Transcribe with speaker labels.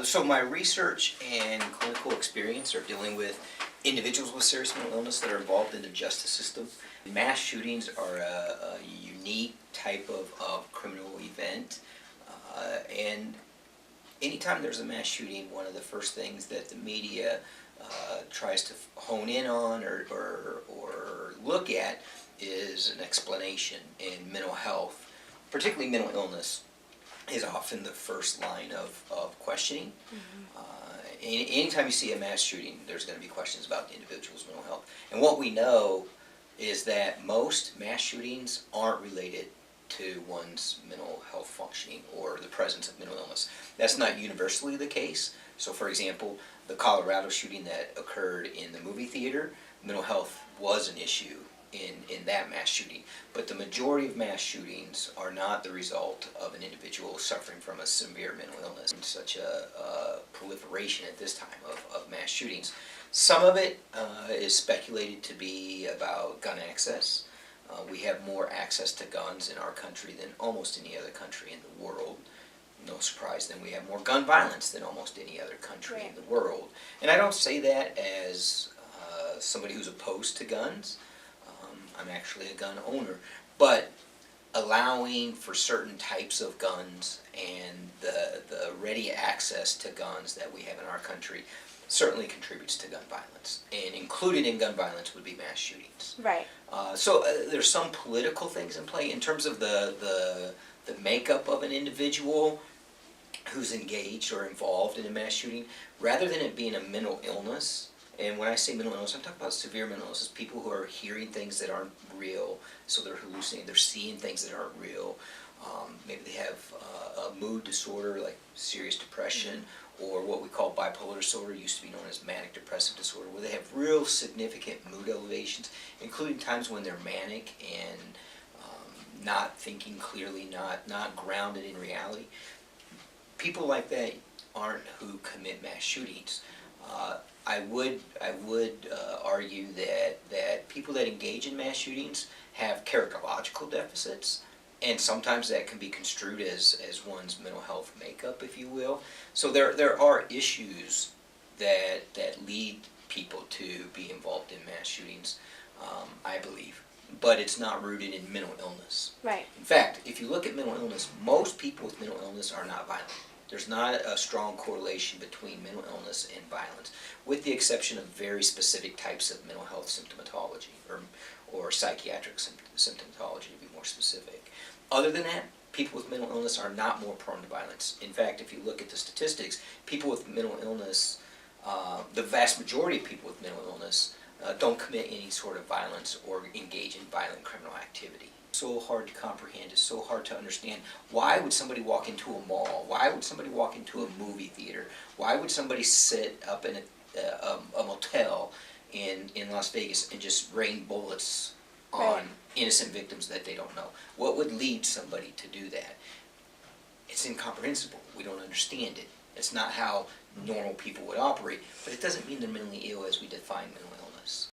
Speaker 1: So my research and clinical experience are dealing with individuals with serious mental illness that are involved in the justice system. Mass shootings are a unique type of criminal event, and anytime there's a mass shooting, one of the first things that the media tries to hone in on or look at is an explanation in mental health, particularly mental illness is often the first line of questioning. Anytime you see a mass shooting, there's going to be questions about the individual's mental health. And what we know is that most mass shootings aren't related to one's mental health functioning or the presence of mental illness. That's not universally the case. So for example, the Colorado shooting that occurred in the movie theater, mental health was an issue in that mass shooting. But the majority of mass shootings are not the result of an individual suffering from a severe mental illness. And such a proliferation at this time of mass shootings. Some of it is speculated to be about gun access. We have more access to guns in our country than almost any other country in the world. No surprise then we have more gun violence than almost any other country in the world. And I don't say that as somebody who's opposed to guns. I'm actually a gun owner. But allowing for certain types of guns and the ready access to guns that we have in our country certainly contributes to gun violence. And included in gun violence would be mass shootings.
Speaker 2: Right.
Speaker 1: So there's some political things in play in terms of the makeup of an individual who's engaged or involved in a mass shooting, rather than it being a mental illness. And when I say mental illness, I'm talking about severe mental illness, people who are hearing things that aren't real, so they're hallucinating, they're seeing things that aren't real. Maybe they have a mood disorder like serious depression, or what we call bipolar disorder, used to be known as manic depressive disorder, where they have real significant mood elevations, including times when they're manic and not thinking clearly, not grounded in reality. People like that aren't who commit mass shootings. I would argue that people that engage in mass shootings have characterological deficits, and sometimes that can be construed as one's mental health makeup, if you will. So there are issues that lead people to be involved in mass shootings, I believe. But it's not rooted in mental illness.
Speaker 2: Right.
Speaker 1: In fact, if you look at mental illness, most people with mental illness are not violent. There's not a strong correlation between mental illness and violence, with the exception of very specific types of mental health symptomatology, or psychiatric symptomatology to be more specific. Other than that, people with mental illness are not more prone to violence. In fact, if you look at the statistics, people with mental illness, the vast majority of people with mental illness don't commit any sort of violence or engage in violent criminal activity. So hard to comprehend, it's so hard to understand. Why would somebody walk into a mall? Why would somebody walk into a movie theater? Why would somebody sit up in a motel in Las Vegas and just rain bullets on innocent victims that they don't know? What would lead somebody to do that? It's incomprehensible. We don't understand it. It's not how normal people would operate, but it doesn't mean they're mentally ill as we define mental illness.